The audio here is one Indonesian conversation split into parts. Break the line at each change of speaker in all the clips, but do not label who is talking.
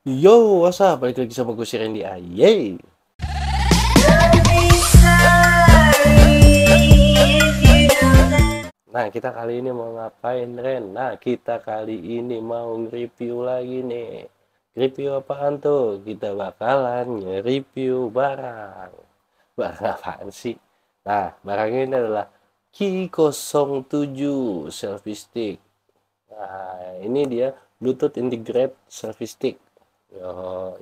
Yo, what's up? Balik lagi sama gue si Randy Aye. Nah, kita kali ini mau ngapain, Ren? Nah, kita kali ini mau nge-review lagi nih. Review apaan tuh? Kita bakalan nge-review barang. Barang apaan sih? Nah, barang ini adalah Qi07 selfie stick. Nah, ini dia Bluetooth integrate selfie stick. Yo,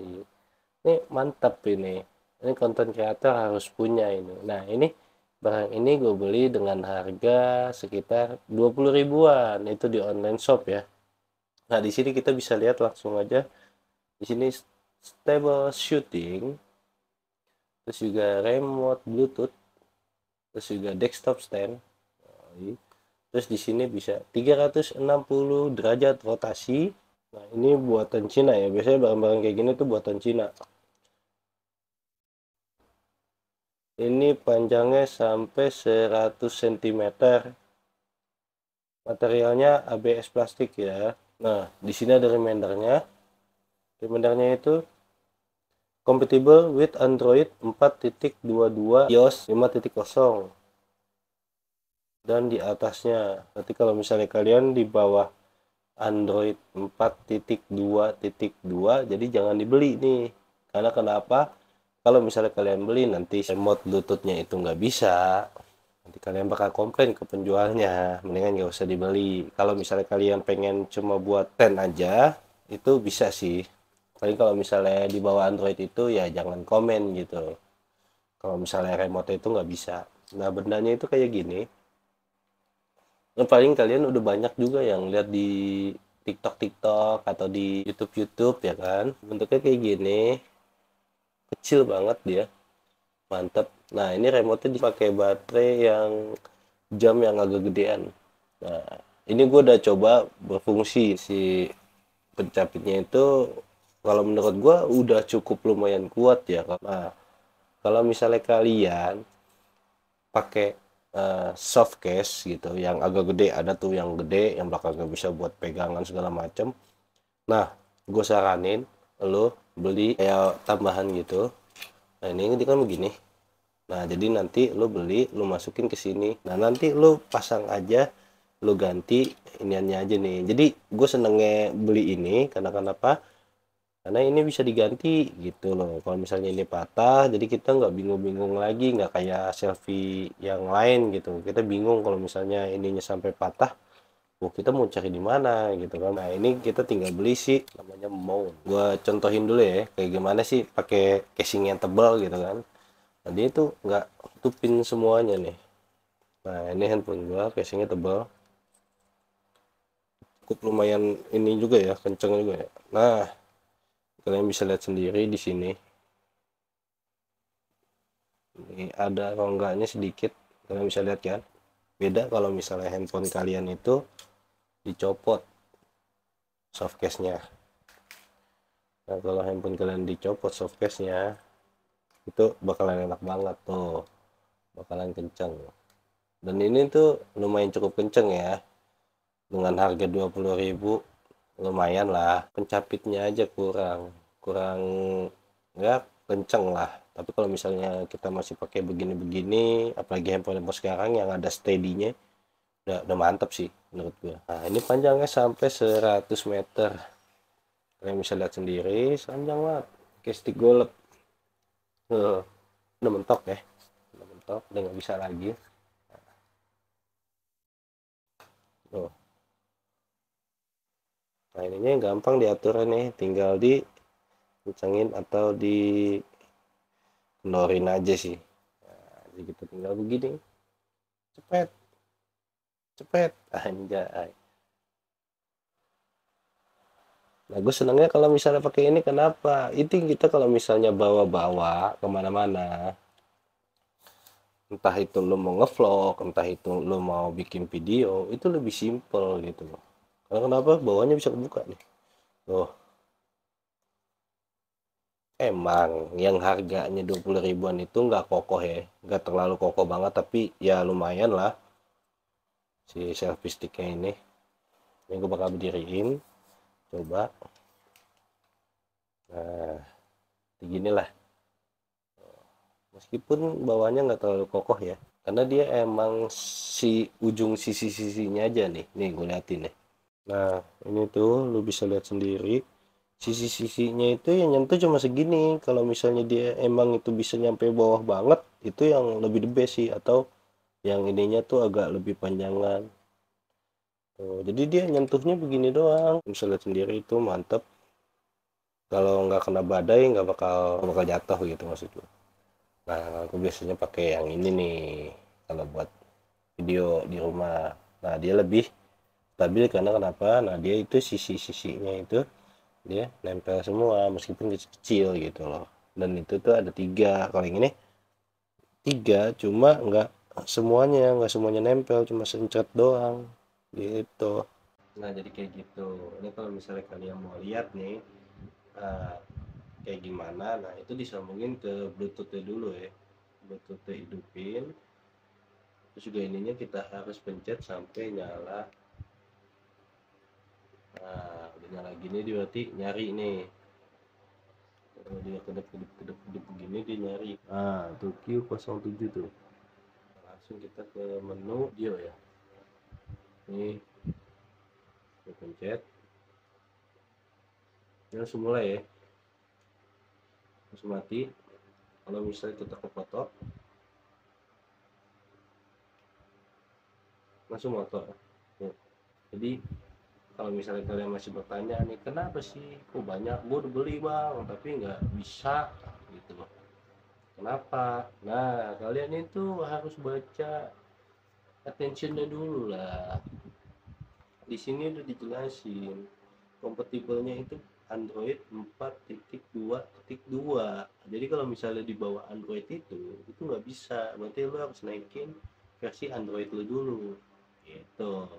ini mantap ini. Ini konten kreator harus punya ini. Nah, ini barang ini gue beli dengan harga sekitar 20 ribuan. Itu di online shop ya. Nah, di sini kita bisa lihat langsung aja. Di sini stable shooting, terus juga remote Bluetooth, terus juga desktop stand. Terus di sini bisa 360 derajat rotasi. Nah, ini buatan Cina ya. Biasanya barang-barang kayak gini tuh buatan Cina. Ini panjangnya sampai 100 cm. Materialnya ABS plastik ya. Nah, di sini ada remindernya. Remindernya itu compatible with Android 4.22 iOS 5.0. Dan di atasnya, nanti kalau misalnya kalian di bawah Android 4.2.2, jadi jangan dibeli nih. Karena kenapa? Kalau misalnya kalian beli nanti remote Bluetooth-nya itu nggak bisa, nanti kalian bakal komplain ke penjualnya. Mendingan nggak usah dibeli. Kalau misalnya kalian pengen cuma buat pen aja, itu bisa sih. Tapi kalau misalnya di bawah Android itu ya jangan komen gitu. Kalau misalnya remote itu nggak bisa. Nah, bendanya itu kayak gini. Nah, paling kalian udah banyak juga yang lihat di TikTok atau di YouTube ya kan. Bentuknya kayak gini, kecil banget dia, mantep. Nah, ini remote dipakai baterai yang jam yang agak gedean. Nah, ini gue udah coba berfungsi. Si pencapitnya itu kalau menurut gue udah cukup lumayan kuat ya. Nah, kalau misalnya kalian pakai soft case gitu yang agak gede, ada tuh yang gede yang belakangnya bisa buat pegangan segala macam. Nah, gue saranin lo beli kayak tambahan gitu. Nah, ini kan begini. Nah, jadi nanti lo beli, lo masukin ke sini. Nah, nanti lo pasang aja, lo ganti iniannya aja nih. Jadi gue senengnya beli ini karena kenapa? Karena ini bisa diganti gitu loh. Kalau misalnya ini patah, jadi kita nggak bingung-bingung lagi, nggak kayak selfie yang lain gitu. Kita bingung kalau misalnya ininya sampai patah, oh kita mau cari di mana gitu kan. Nah, ini kita tinggal beli sih, namanya mount. Gua contohin dulu ya, kayak gimana sih pakai casing yang tebal gitu kan. Nah, dia itu nggak tutupin semuanya nih. Nah, ini handphone gua casingnya tebal, cukup lumayan ini juga ya, kenceng juga ya. Nah, kalian bisa lihat sendiri di sini. Ini ada rongganya sedikit, kalian bisa lihat kan. Beda kalau misalnya handphone kalian itu dicopot softcase-nya. Nah, kalau handphone kalian dicopot softcase-nya, itu bakalan enak banget tuh, bakalan kenceng. Dan ini tuh lumayan cukup kenceng ya, dengan harga 20 ribu lumayan lah. Pencapitnya aja kurang kurang ya, kenceng lah. Tapi kalau misalnya kita masih pakai begini-begini, apalagi handphone sekarang yang ada steady-nya, udah mantap sih menurut gua. Nah, ini panjangnya sampai 100 meter. Kalian bisa lihat sendiri, panjang banget. Kayak stick golf. Udah mentok ya. Udah mentok, udah nggak bisa lagi. Tuh. Nah, ininya gampang diatur nih, tinggal di kencengin atau di kendorin aja sih. Nah, jadi kita tinggal begini, cepet cepet anjay. Nah, gue senangnya kalau misalnya pakai ini, kenapa itu kita kalau misalnya bawa-bawa kemana-mana, entah itu lo mau ngevlog, entah itu lo mau bikin video, itu lebih simple gitu loh. Karena kenapa, bawahnya bisa kebuka nih. Tuh, emang yang harganya 20 ribuan itu nggak kokoh ya, nggak terlalu kokoh banget, tapi ya lumayan lah si selfie sticknya ini. Ini gue bakal berdiriin, coba. Nah, beginilah. Meskipun bawahnya nggak terlalu kokoh ya, karena dia emang si ujung sisi-sisinya aja nih gue liatin nih. Nah, ini tuh lu bisa lihat sendiri, sisi-sisinya itu yang nyentuh cuma segini. Kalau misalnya dia emang itu bisa nyampe bawah banget, itu yang lebih the best sih. Atau yang ininya tuh agak lebih panjangan tuh, jadi dia nyentuhnya begini doang. Bisa lihat sendiri, itu mantep. Kalau nggak kena badai nggak bakal jatuh gitu maksud gue. Nah, aku biasanya pakai yang ini nih kalau buat video di rumah. Nah, dia lebih stabil karena kenapa? Nah, dia itu sisi-sisinya itu dia nempel semua meskipun kecil gitu loh. Dan itu tuh ada 3. Kalau yang ini 3, cuma nggak semuanya nempel, cuma sencet doang gitu. Nah, jadi kayak gitu. Ini kalau misalnya kalian mau lihat nih, uh, kayak gimana, nah itu disambungin ke bluetoothnya dulu ya. Bluetoothnya hidupin, terus juga ininya kita harus pencet sampai nyala. Nah, udah nyala gini dia berarti nyari nih. Kalau dia kedap begini dia nyari. Nah, tuh Q07 tuh. Langsung kita ke menu video ya. Nih, kita pencet. Ini langsung mulai ya. Langsung mati. Kalau misalnya kita ke foto, langsung motor. Jadi kalau misalnya kalian masih bertanya nih, kenapa sih kok banyak gue udah beli bang tapi nggak bisa gitu loh, kenapa? Nah, kalian itu harus baca attentionnya dulu lah. Di sini udah dijelasin kompatibelnya itu Android 4.2.2. Jadi kalau misalnya di bawah Android itu nggak bisa, berarti lo harus naikin versi Android lo dulu gitu.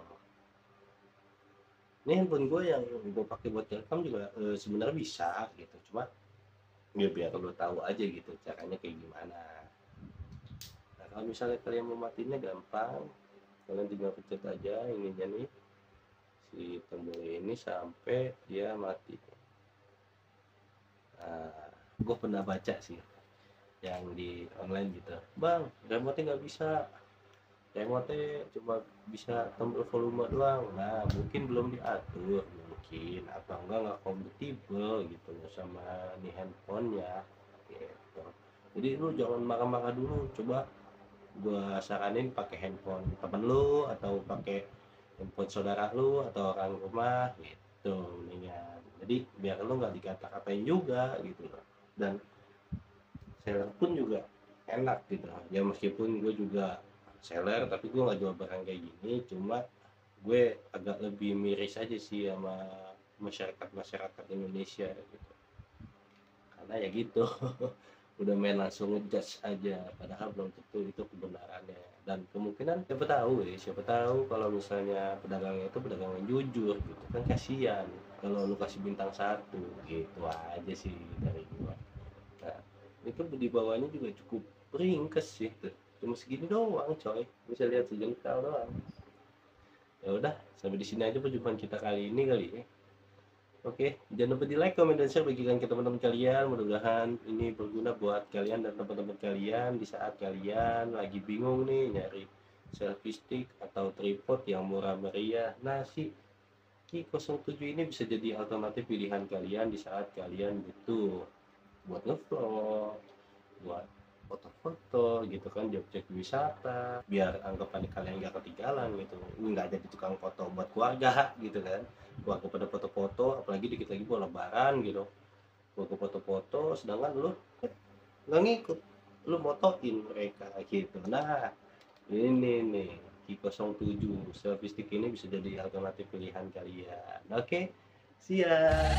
Ini handphone gue yang gue pakai buat rekam juga sebenarnya bisa gitu, cuma ya biar lo tahu aja gitu caranya kayak gimana. Nah, kalau misalnya kalian mau matinya gampang, kalian tinggal pencet aja ininya nih, si tombol ini sampai dia mati. Nah, gue pernah baca sih yang di online gitu, bang remote nggak bisa, remote cuma bisa tombol volume doang. Nah, mungkin belum diatur mungkin, atau enggak kompatibel gitu sama nih handphonenya gitu. Jadi lu jangan marah-marah dulu, coba gua saranin pakai handphone temen lu atau pakai handphone saudara lu atau orang rumah gitu mendingan. Jadi biar lu nggak dikata-katain juga gitu loh. Dan seller pun juga enak gitu ya, meskipun gue juga seller tapi gue nggak jual barang kayak gini, cuma gue agak lebih miris aja sih sama masyarakat Indonesia gitu, karena ya gitu udah main langsung ngejudge aja padahal belum tentu itu kebenarannya. Dan kemungkinan siapa tahu kalau misalnya pedagangnya itu pedagang yang jujur gitu kan, kasihan kalau lu kasih bintang 1 gitu aja sih dari gua. Nah, itu di bawahnya juga cukup ringkes sih tuh, cuma segini doang coy, bisa lihat sejengkal doang. Ya udah, sampai di sini aja perjumpaan kita kali ini kali ya. Oke, jangan lupa di like, comment, dan share, bagikan ke teman-teman kalian. Mudah-mudahan ini berguna buat kalian dan teman-teman kalian di saat kalian lagi bingung nih nyari selfie stick atau tripod yang murah meriah. Nah, si Q07 ini bisa jadi alternatif pilihan kalian di saat kalian butuh buat ngevlog, buat foto-foto gitu kan di objek wisata, biar anggapan kalian nggak ketinggalan gitu, nggak jadi tukang foto buat keluarga gitu kan, keluarga pada foto-foto apalagi dikit lagi mau lebaran gitu, keluarga foto-foto sedangkan lu nggak ngikut, lu motoin mereka gitu. Nah, ini nih Q07 selfie stick ini bisa jadi alternatif pilihan kalian. Oke, siap.